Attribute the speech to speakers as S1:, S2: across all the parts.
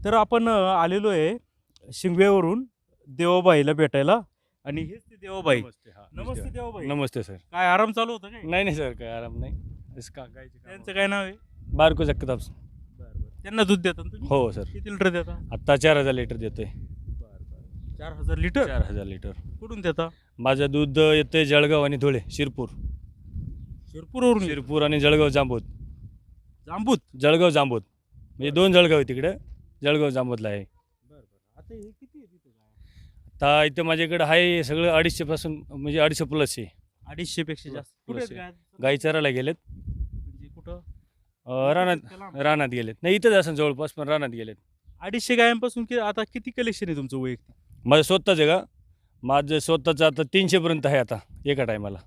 S1: तर आपण आलेलो आहे शिंगवेवरून देवाबाईला भेटायला आणि हेच ते देवाबाई.
S2: नमस्ते. हा
S1: नमस्ते देवाबाई.
S2: नमस्ते सर.
S1: काय आराम चालू होता काय?
S2: नाही नाही सर, काय आराम नाही.
S1: त्यांचं काय नाव आहे?
S2: बारको जगताप.
S1: त्यांना दूध देता ना तुम्ही?
S2: हो सर.
S1: किती लिटर देता?
S2: आत्ता 4000 लिटर देतोय.
S1: 4000 लिटर
S2: 4000 लिटर.
S1: कुठून देता?
S2: माझं दूध येतंय जळगाव आणि धुळे, शिरपूर.
S1: शिरपूरवरून येतं.
S2: शिरपूर आणि जळगाव जांबूत.
S1: जांबूत.
S2: जळगाव जांबूत म्हणजे 2 जळगाव आहे तिकडे. जळगाव जांबूतला आहे.
S1: आता हे किती आहे तिथं गाय?
S2: आता इथं माझ्याकडे आहे सगळं 250 पासून, म्हणजे 250 प्लस आहे.
S1: 250 पेक्षा जास्त. कुठे आहेत
S2: आहे.
S1: गाय?
S2: गाई चरायला गेलेत.
S1: म्हणजे कुठं?
S2: रानात रानात गेलेत. नाही इथंच असं जवळपास, पण रानात गेलेत.
S1: 250 गायांपासून आता किती कलेक्शन आहे तुमचं वैयक्तिक?
S2: माझं स्वतःच आहे का? माझं स्वतःचं आता 300 पर्यंत आहे आता एका टायमाला.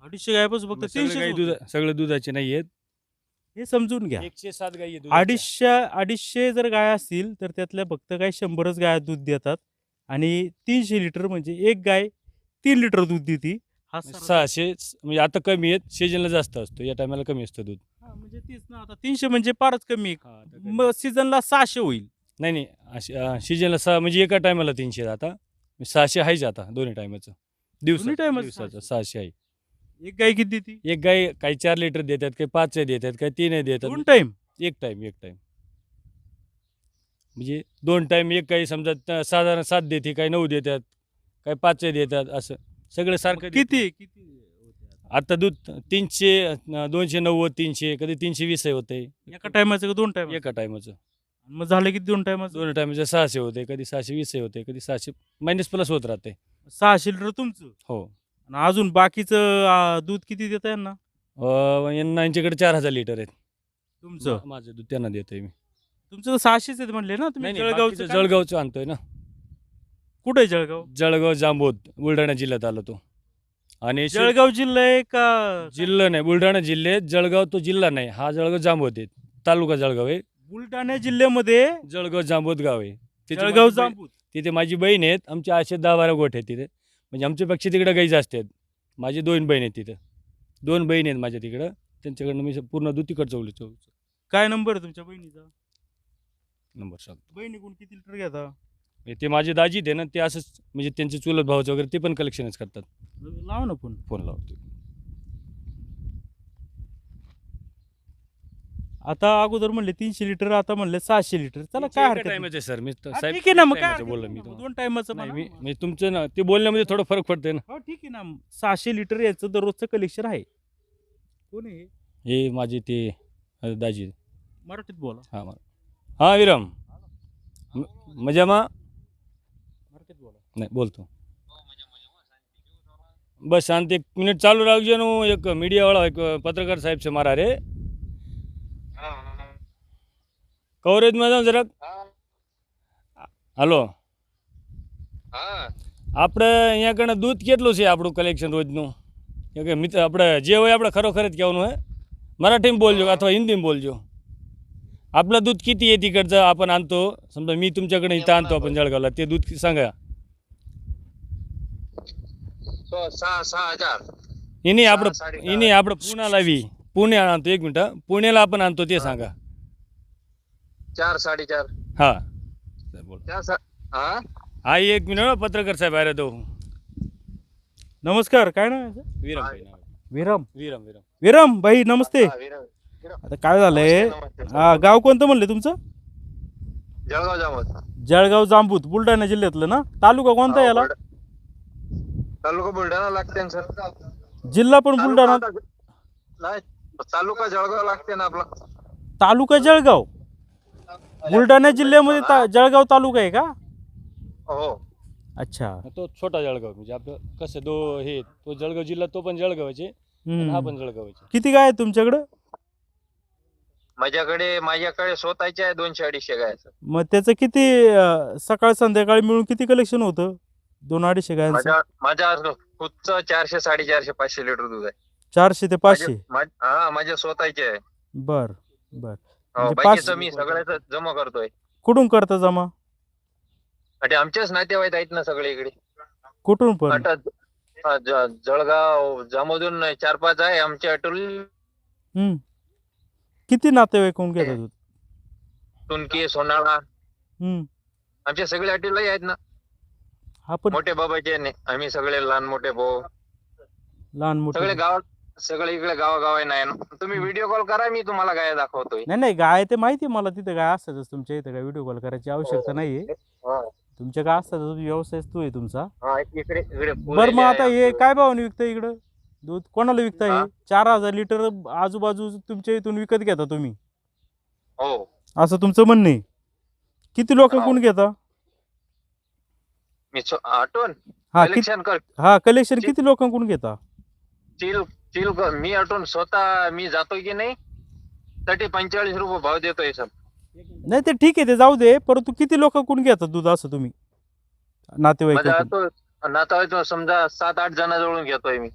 S1: 250 गायांपासून फक्त 300
S2: गाई दूध, सगळे दुधाचे नाही आहेत.
S1: हे समजून घ्या.
S2: 107 गाई आहेत.
S1: 250 जर गाय असतील तर त्यातल्या फक्त काय 100च गाय दूध देतात आणि 300 लिटर म्हणजे एक गाय 3 लिटर दूध देते. हा सरासरी.
S2: 600 म्हणजे आता कमी आहेत, सीजनला जास्त असतो, या टायमाला कमी असतं दूध.
S1: हा, म्हणजे तेच ना, आता 300 म्हणजे फारच कमी.
S2: हा, आता कमी.
S1: मग सीझनला 600 होईल.
S2: नाही नाही, सीजनला 6 म्हणजे एका टायमाला 300 आता 600 आहेच आता दोन्ही टायमाचं.
S1: दोन्ही टायमाचं
S2: दिवसाचं 600 आहे.
S1: एक गाय किती देते?
S2: एक गाय काही 4 लिटर देतात, काही 5 देतात, काही 3 देतात.
S1: 2 टाइम.
S2: एक टाइम म्हणजे 2 टाइम. एक काही समजा साधारण 7 देते, काही 9 देतात, काही 5 देतात, असं सगळं सारखं देते.
S1: किती होते आता?
S2: आता दूध 300, 290, 300, कधी 320 होते
S1: एका टायमाचं का 2 टाइम?
S2: एका टायमाचं.
S1: मग झालं किती 2 टायमाचं?
S2: 2 टायमाचं 600 होते, कधी 620 होते, कधी 600 मायनस प्लस होत राहते.
S1: 600 लिटर तुमचं.
S2: हो.
S1: आणि अजून बाकीचं दूध किती देता यांना?
S2: यांच्याकडे 4000 लिटर आहेत.
S1: तुमचं
S2: माझं दूध त्यांना देतोय मी.
S1: तुमचं तर 600च आहेत म्हणले ना तुम्ही.
S2: नाही
S1: जळगावचं काय?
S2: जळगावचं आणतोय ना.
S1: कुठे आहे जळगाव?
S2: जळगाव जांबोद बुलढाणा जिल्ह्यात आलो तो. आणि
S1: जळगाव जिल्हा आहे का?
S2: जिल्हा नाही, बुलढाणा जिल्ह्यात. जळगाव तो जिल्हा नाही, हा जळगाव जांबोद आहे, तालुका जळगाव आहे.
S1: बुलढाणा जिल्ह्यामध्ये
S2: जळगाव जांबोद गाव आहे. तिथे
S1: जळगाव
S2: माझी
S1: जांबूत.
S2: तिथे माझी बहीण आहेत. आमचे असे 10-12 गोठ आहेत तिथे. म्हणजे आमच्यापेक्षा तिकडे गाई जास्त आहेत. माझी 2 बहीण आहेत तिथं. 2 बहीण आहेत माझ्या तिकडं. त्यांच्याकडनं मी पूर्ण दूध तिकडचं उचलतो.
S1: काय नंबर आहे तुमच्या बहिणीचा?
S2: नंबर सांगतो.
S1: बहिणीकडून किती लिटर घेता?
S2: ते माझे दाजी आहे ना, ते असंच म्हणजे त्यांचे चुलत भावाचं वगैरे ते पण कलेक्शनच करतात.
S1: लावा ना फोन.
S2: फोन लावतो.
S1: आता अगोदर म्हणले 300 लिटर, आता म्हणले 600 लिटर. चला काय हरकत नाही.
S2: टायमाचे सर मी
S1: हा,
S2: साहेब,
S1: ठीक आहे ना, मग काय
S2: टायमाचं
S1: हरकत
S2: बोललो
S1: नाही
S2: मी
S1: ना.
S2: तुम्हाला.
S1: 2 टायमाचं
S2: नाही
S1: म्हणा.
S2: मी तुमचं ना ते बोलण्यामध्ये थोडं फरक पडतंय ना.
S1: हो ठीक आहे ना. 600 लिटर याचं दररोजचं कलेक्शन आहे. कोण आहे?
S2: हे माझे ते दाजी.
S1: मराठीत बोला.
S2: हा विरम मजामा.
S1: मराठीत बोला.
S2: नाही बोलतो. बस शांत 1 मिनिट चालू राखजो ना. एक मीडियावाला एक पत्रकार साहेब से मारा रे कवरेज में जाओ जरा. હલો. આપણે અહીંયા કણે દૂધ કેટલું છે આપણું કલેક્શન રોજનું? કે મિત્ર આપણે જે હોય આપણે ખરોખર જ કહેવાનું હે. मराठीમાં बोलજો अथवा हिंदीમાં बोलજો. आपलं दूध किती आहे तिकडचं आपण आणतो, समजा मी तुमच्याकडे इथं आणतो आपण जळगावला, ते दूध सांगा.
S3: 6,000.
S2: इनी आपण
S3: साडेदहा.
S2: इनी आपण पुण्याला पुणे आणतो. 1 मिनिट. पुण्याला आपण आणतो ते सांगा.
S3: 4, 4.5.
S2: हा बोल.
S3: हा
S2: हा 1 मिनिट. पत्रकार साहेब आहे तो.
S1: नमस्कार. काय नाव आहे याचं?
S2: विरम
S3: हा.
S2: भाई नाव आहे.
S1: विरम.
S2: विरम विरम
S1: विरम भाई नमस्ते.
S3: विरम.
S1: आता काय झालंय?
S3: नमस्ते.
S1: गाव कोणतं म्हणले तुमचं?
S3: जळगाव जामोद.
S1: जळगाव जांबूत बुलढाणा जिल्ह्यातलं ना. तालुका कोणता याला?
S3: तालुका बुलढाणा लागते ना सर.
S1: जिल्हा पण बुलढाणा.
S3: नाही, तालुका जळगाव लागते ना आपला.
S1: तालुका जळगाव. बुलढाणा जिल्ह्यामध्ये जळगाव तालुका आहे का?
S3: हो.
S1: अच्छा.
S2: तो छोटा जळगाव म्हणजे आपलं कसं तो जळगाव जिल्हा, तो पण जळगावाचे आणि हा पण जळगावाचे.
S1: किती गाय आहेत तुमच्याकडं?
S3: माझ्याकडे स्वतःचे आहे 200-250 गाय सर.
S1: मग त्याचं किती सकाळ संध्याकाळी मिळून किती कलेक्शन होतं? 200-250 गायांचं?
S3: माझ्या खुदचं 400, 450, 500 लिटर दूध आहे.
S1: 400 ते 500.
S3: माझ्या स्वतःचे आहे.
S1: बर बर.
S3: हो,
S1: म्हणजे
S3: बाकीचं मी सगळ्याच जमा करतोय.
S1: कुठून करता जमा?
S3: आणि आमच्याच नातेवाईक आहेत ना सगळे इकडे.
S1: कुठून पण?
S3: आता जळगाव जामोदून 4-5 आहे आमच्या अटोल.
S1: किती नातेवाईक कोण घेतात?
S3: तुनकी, सोनाळा. आमचे सगळे अटीलाही आहेत ना,
S1: हा पण
S3: मोठे बाबाचे नाही, आम्ही सगळे लहान मोठे भाऊ
S1: लहान मोठे
S3: सगळे गावात सगळे इकडे गावागाव नाही ना. तुम्ही व्हिडिओ कॉल करा, मी तुम्हाला गाय दाखवतोय.
S1: नाही नाही गाय ते माहिती आहे मला, तिथे गाय असतातच तुमच्या इथं, काय व्हिडिओ कॉल करायची आवश्यकता नाहीये.
S3: हा,
S1: तुमच्या गाय असतात, व्यवसाय तू आहे तुमचा.
S3: हा, इकडे इकडे
S1: बरं मग आता हे काय भावाने विकताय इकडं दूध, कोणाला विकताय?
S3: हा?
S1: 4,000 लिटर आजूबाजू तुमच्या इथून विकत घेता तुम्ही,
S3: हो,
S1: असं तुमचं म्हणणं आहे. किती लोकांकडून घेता?
S3: मी आठवण
S1: हा
S3: कलेक्शन कर
S1: हा कलेक्शन किती लोकांकडून घेता?
S3: चिल चिल मी आठवण स्वतः मी जातोय की नाही, 45 रुपये भाव देतोय सर.
S1: नाही ते ठीक आहे, ते जाऊ दे, परंतु किती लोकांकडून घेता दूध असं तुम्ही नातेवाईक?
S3: माझा तो नातेवाईक समजा 7-8 जणांजवळून घेतोय मी.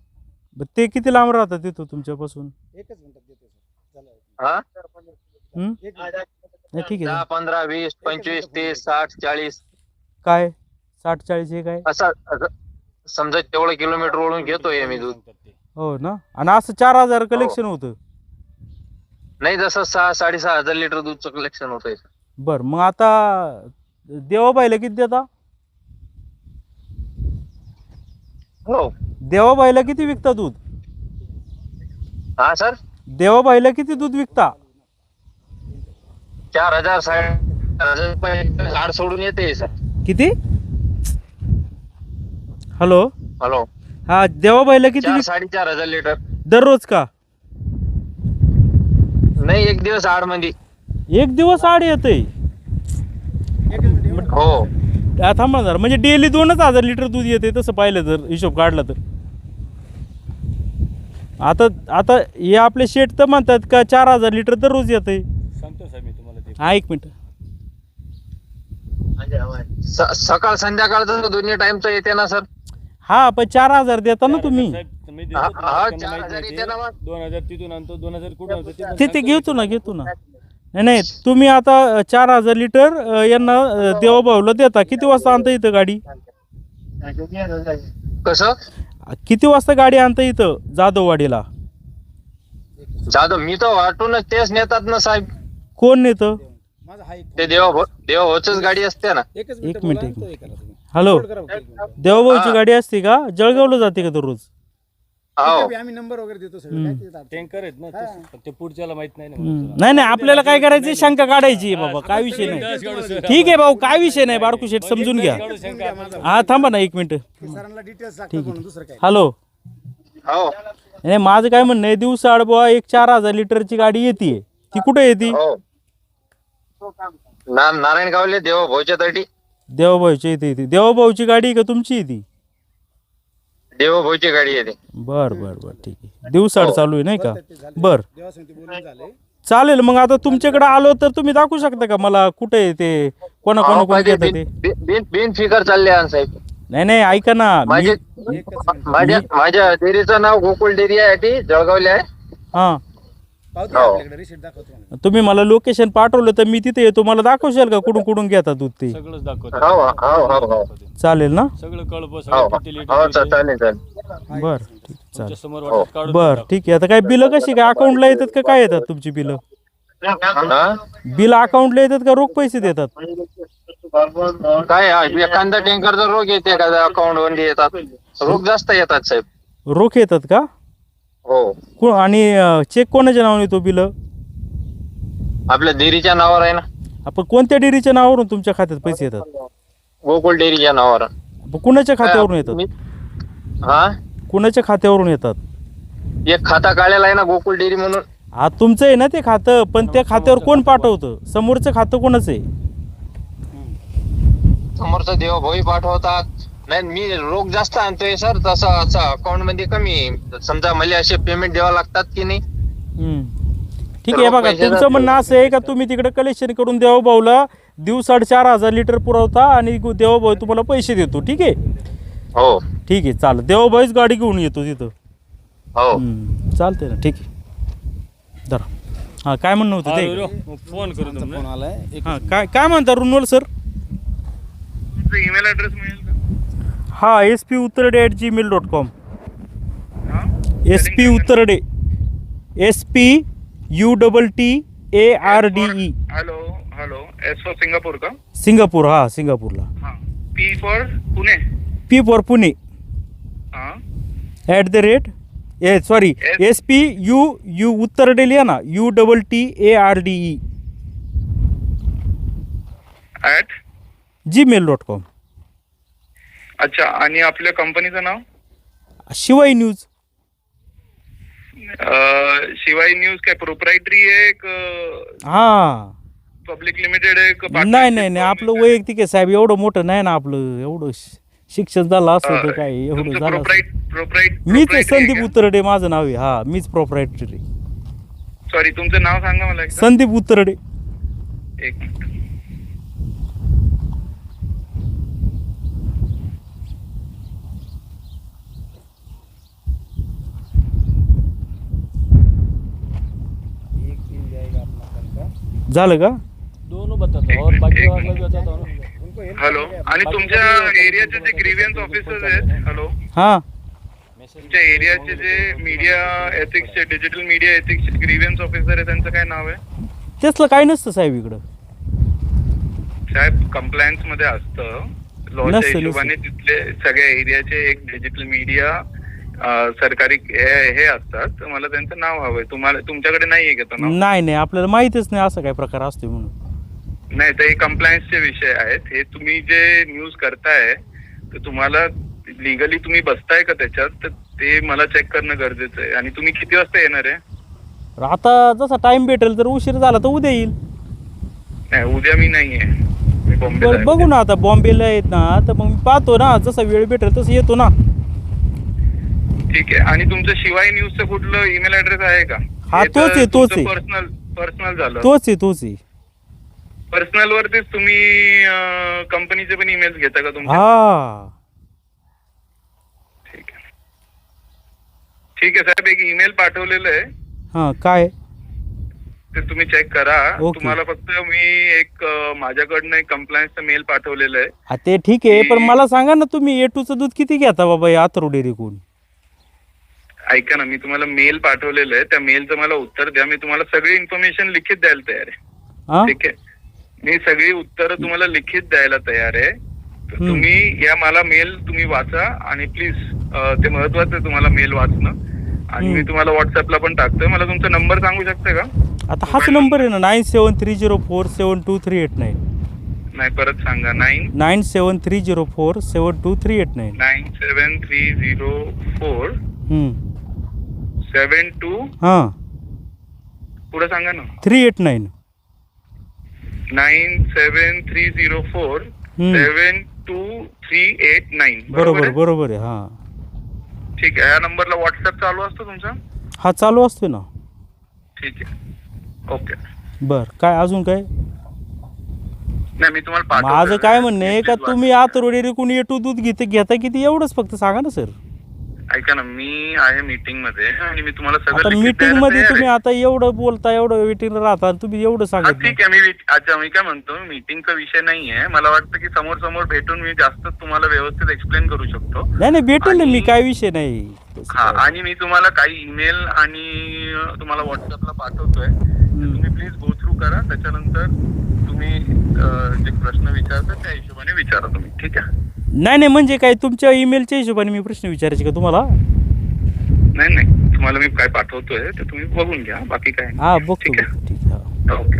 S1: ते किती लांब राहतात तिथं तुमच्यापासून?
S3: हा,
S1: नाही ठीक
S3: 10,
S1: आहे.
S3: 15, 20, 25, 30, 60, 40
S1: काय 60-40 हे काय?
S3: असं समजा तेवढं किलोमीटर ओढून घेतोय मी दूध.
S1: हो ना. आणि असं 4,000 कलेक्शन होतं?
S3: नाही, जसं 6-6.5 हजार लिटर दूधचं कलेक्शन होतंय.
S1: बरं मग आता देवाबाईला किती देता?
S3: हो,
S1: देवाबाईला किती विकता दूध?
S3: हा सर,
S1: देवाबाईला किती दूध विकता?
S3: 4,000 4,500 रुपये आड सोडून येते सर.
S1: किती? हॅलो.
S3: हॅलो,
S1: हा देवाबाईला किती
S3: 4-4.5 हजार लिटर
S1: दररोज का?
S3: नाही, एक दिवस आड मध्ये.
S1: एक दिवस आड येते?
S3: हो,
S1: थांबा जरा, म्हणजे डेली 2,000 लिटर दूध येते तसं पाहिलं तर, हिशोब काढला तर. आता आता हे आपले शेठ तर म्हणतात का 4,000 लिटर दररोज येते.
S2: सांगतो साहेब मी तुम्हाला ते.
S1: हा एक मिनिट.
S3: सकाळ संध्याकाळ दोन्ही टाइमचं येते ना सर.
S1: हा पण 4,000 देता ना तुम्ही?
S2: साहेब, मी देतो
S3: हा,
S2: तुम्हाला,
S3: हा,
S2: त्यांना माहिती
S3: 4,000
S2: नाही
S3: येते ना
S2: ते.
S3: मग.
S2: 2,000 तिथून आणतो, 2,000 कुठून आणतो ते पण
S1: ते
S2: सांगतो.
S1: घेतो ना. नाही नाही, तुम्ही आता 4,000 लिटर यांना देवाभाऊला देता. किती वाजता आणता इथं गाडी?
S3: कसं
S1: किती वाजता गाडी आणता इथं जाधववाडीला?
S3: जाधव मी तर वाटूनच तेच नेतात ना साहेब.
S1: कोण नेतं?
S3: ते देवाभाऊच गाडी असते ना.
S1: एक मिनिट. हॅलो, देवाभाऊची गाडी असते का? जळगावला जाते का दररोज?
S3: हो,
S4: आम्ही नंबर वगैरे देतो सगळं.
S2: टँकर आहेत ना ते पुढच्याला माहित नाही ना.
S1: नाही नाही, आपल्याला काय करायचं, शंका काढायची बाबा, काय विषय नाही. ठीक आहे भाऊ, काय विषय नाही, बारकू शेठ समजून घ्या. हा थांबा ना एक मिनिट.
S4: सरांना डिटेल्स लागतात म्हणून दुसरं काय.
S1: हॅलो.
S3: हो,
S1: नाही माझं काय म्हणणं आहे, दिवसाआड बुवा एक 4,000 लिटरची गाडी येते, ती कुठे येते?
S3: हो, नारायणगावले देवाभाऊच्या तटी.
S1: देवाभाऊची येते. देवाभाऊची गाडी आहे का तुमची येते?
S3: देवाभाऊची गाडी येते.
S1: बर बर बर ठीक आहे. दिवसाआड चालू आहे नाही का? बर
S4: देवासमिती बोलून झाले.
S1: चालेल. मग आता तुमच्याकडे आलो तर तुम्ही दाखवू शकता का मला कुठे आहे ते, कोणाकोणाकडून घेतात ते?
S3: बिन फिकर चालले आहे साहेब.
S1: नाही नाही, ऐका ना.
S3: माझे माझ्या डेअरीचं नाव गोकुळ डेअरी आहे, ती जळगावली आहे.
S1: हा,
S4: पावती
S3: हो.
S4: आपल्याकडे रिसिट दाखवतो.
S1: तुम्ही मला लोकेशन पाठवलं तर मी तिथे येतो. मला दाखवशाल का कुठून कुठून घेतात दूध ते?
S2: सगळंच दाखवतो.
S3: हो, हो, हो, हो,
S1: चालेल ना?
S2: सगळं कळप
S3: हो,
S2: सगळं किती लिटर
S3: हो,
S2: येते.
S3: चालेल चालेल.
S1: बर ठीक,
S2: तुमच्या
S1: चालेल.
S2: समोर वाटत काढून
S1: बर ठीक आहे. आता काय बिलं कशी काय अकाउंटला येतात का काय येतात तुमची बिलं?
S3: हा?
S1: बिल अकाउंटला येतात का रोख पैसे देतात?
S3: काय एखादा टँकरचा रोग येते का अकाउंट मध्ये येतात? रोग जास्त येतात साहेब.
S1: रोख येतात का?
S3: हो,
S1: आणि चेक कोणाच्या नावाने येतो बिल?
S3: आपल्या डेअरीच्या नावावर आहे ना.
S1: आपण कोणत्या डेअरीच्या नावावरून तुमच्या खात्यात पैसे येतात?
S3: गोकुळ डेअरीच्या नावावर.
S1: कुणाच्या खात्यावरून येतात?
S3: हा,
S1: कुणाच्या खात्यावरून येतात?
S3: एक खाता काढलेला आहे ना गोकुळ डेअरी म्हणून.
S1: हा तुमचं आहे ना ते खातं, पण त्या खात्यावर कोण पाठवतं? समोरचं खातं कोणाचं आहे?
S3: समोरचा देवाभाऊ पाठवतात. नाही, मी रोग जास्त आणतोय सर, तसं अकाउंट मध्ये कमी. समजा मला असे पेमेंट द्यावं लागतात की नाही.
S1: ठीक आहे. बघा तुमचं म्हणणं असं आहे का तुम्ही तिकडे कलेक्शन करून देवाभाऊला दिवसाआड 4,000 लिटर पुरवता आणि देवाभाऊ तुम्हाला पैसे देतो. ठीक आहे.
S3: हो,
S1: ठीक आहे चालेल. देवाभाऊच गाडी घेऊन येतो तिथं.
S3: हो,
S1: चालतंय ना. ठीक आहे. धरा. हां काय म्हणणं होतं ते?
S2: फोन करून तुम्हाला.
S4: फोन आलाय.
S1: हां काय म्हणता रुनवल सर?
S3: ईमेल ऍड्रेस मिळेल का?
S1: हा sputtarde@gmail.com. SP उत्तरडे, SPUTTARDE.
S3: Hello hello
S5: S for Singapore का?
S1: सिंगापूर, हा सिंगापूरला.
S5: हां. P for Pune.
S1: P for Pune
S5: हां.
S1: @ SPU उत्तर लिहा ना, UTTARDE
S5: ॲट.
S1: gmail.com.
S5: अच्छा, आणि आपल्या कंपनीचं नाव?
S1: शिवाय न्यूज.
S5: शिवाय न्यूज काय प्रोप्रायटरी आहे एक
S1: हा
S5: पब्लिक लिमिटेड आहे एक
S1: नाही नाही नाही, आपलं वैयक्तिक आहे साहेब, एवढं मोठं नाही ना आपलं, एवढं शिक्षण झालं असं तर काय एवढं झालं असं. मीच संदीप उतरडे माझं नाव आहे. हा मीच प्रोप्रायटरी.
S5: सॉरी, तुमचं नाव सांगा मला एकदा.
S1: संदीप उतरडे.
S5: एक मिनिट.
S1: झालं का?
S2: दोनों बताता हूँ और बाकी वाला भी बताता हूँ ना.
S4: उनको help
S5: हॅलो,
S4: करेंगे आप.
S5: आणि तुमच्या एरियाचे जे ग्रीव्हन्स ऑफिसर्स आहेत, हॅलो,
S1: हा
S5: तुमच्या एरियाचे जे मीडिया एथिक्सचे, डिजिटल मीडिया एथिक्सचे ग्रीव्हन्स ऑफिसर आहे, त्यांचं काय नाव आहे?
S1: त्यातलं काय नसतं साहेब इकडं.
S5: साहेब, compliance मध्ये असतं लॉच्या
S1: नसेल,
S5: हिशोबाने तिथले सगळ्या एरियाचे एक डिजिटल मीडिया सरकारी हे असतात. तर मला त्यांचं नाव हवंय. तुम्हाला तुमच्याकडे नाहीये का तो नाव?
S1: नाही नाही, आपल्याला माहितच नाही असं काय प्रकार असतो म्हणून.
S5: नाही, तर हे कम्प्लायन्सचे विषय आहेत. हे तुम्ही जे न्यूज करताय तर तुम्हाला लिगली तुम्ही बसताय का त्याच्यात, तर ते मला चेक करणं गरजेचं आहे. आणि तुम्ही किती वाजता येणार आहे?
S1: आता जसा टाइम भेटेल, तर उशीर झाला तर उद्या येईल.
S5: नाही, उद्या मी नाहीये, मी बॉम्बेला
S1: बरं
S5: आहे.
S1: बघू ना, आता बॉम्बेला येत ना, तर मग मी पाहतो ना, जसा वेळ भेटेल तसं येतो ना.
S5: ठीक आहे. आणि तुमचं शिवाय न्यूजचं कुठलं ईमेल ऍड्रेस आहे का?
S1: हा, तोच आहे, तोच आहे.
S5: पर्सनल झालं.
S1: तोच आहे.
S5: पर्सनल वरतीच तुम्ही कंपनीचे पण ईमेल घेता का तुमचे?
S1: हा
S5: ठीक आहे. ठीक आहे साहेब, एक ईमेल पाठवलेलं आहे,
S1: हा काय?
S5: ते तुम्ही चेक करा.
S1: ओके.
S5: तुम्हाला फक्त मी एक माझ्याकडनं एक कंप्लायन्सचं मेल पाठवलेलं आहे.
S1: हा, ते ठीक आहे, पण मला सांगा ना, तुम्ही A2चं दूध किती घेता बाबा या अथर्व डेअरीकडून?
S5: ऐका ना, मी तुम्हाला मेल पाठवलेलं आहे, त्या मेलचं मला उत्तर द्या. मी तुम्हाला सगळी इन्फॉर्मेशन लिखित द्यायला तयार आहे.
S1: हा
S5: ठीक आहे, मी सगळी उत्तरं तुम्हाला लिखित द्यायला तयार आहे. तर तुम्ही या मला मेल तुम्ही वाचा, आणि प्लीज ते महत्वाचं आहे तुम्हाला मेल वाचणं. आणि मी तुम्हाला व्हॉट्सअपला पण टाकतोय. मला तुमचा नंबर सांगू शकता का?
S1: आता हाच नंबर आहे ना, 9730472389.
S5: नाही, परत सांगा.
S1: 9730472389.
S5: 973047
S1: हा
S5: पुढे सांगा ना.
S1: 389.
S5: 9730472389.
S1: बरोबर आहे. हा
S5: ठीक आहे. या नंबरला व्हॉट्सअप चालू असतो तुमचा?
S1: हा चालू असतो ना.
S5: ठीक आहे, ओके.
S1: बर, काय अजून काय?
S5: नाही, मी तुम्हाला पाठवतो.
S1: माझं काय म्हणणं आहे का, तुम्ही अथर्व डेअरीकडून A2 दूध घेता किती, एवढंच फक्त सांगा ना सर.
S5: ऐका ना, मी आहे मीटिंग मध्ये, आणि मी तुम्हाला
S1: आता
S5: सगळं लिखित
S1: मीटिंग
S5: द्यायला
S1: मध्ये
S5: तयार
S1: तुम्ही
S5: आहे.
S1: आता एवढं बोलता, एवढं वेटिंग राहता, आणि तुम्ही एवढं
S5: हा,
S1: सांगत नाही.
S5: ठीक आहे. अच्छा, मी काय म्हणतो, मीटिंगचा विषय नाहीये. मला वाटतं की समोर भेटून मी जास्त तुम्हाला व्यवस्थित एक्सप्लेन करू शकतो.
S1: नाही भेटेल ना, मी
S5: आणि-
S1: काय विषय नाही.
S5: हा, आणि मी तुम्हाला काही ईमेल आणि तुम्हाला व्हॉट्सअपला पाठवतोय. तुम्ही प्लीज गो थ्रू करा. त्याच्यानंतर तुम्ही जे प्रश्न विचारता त्या हिशोबाने विचारा तुम्ही. ठीक आहे?
S1: नाही म्हणजे काय, तुमच्या ईमेलच्या हिशोबाने मी प्रश्न विचारायचे का तुम्हाला?
S5: नाही, तुम्हाला मी काय पाठवतोय ते तुम्ही बघून घ्या, बाकी काय नाही.
S1: हा बघतो.
S5: ठीक आहे?
S1: ठीक आहे.
S5: ओके.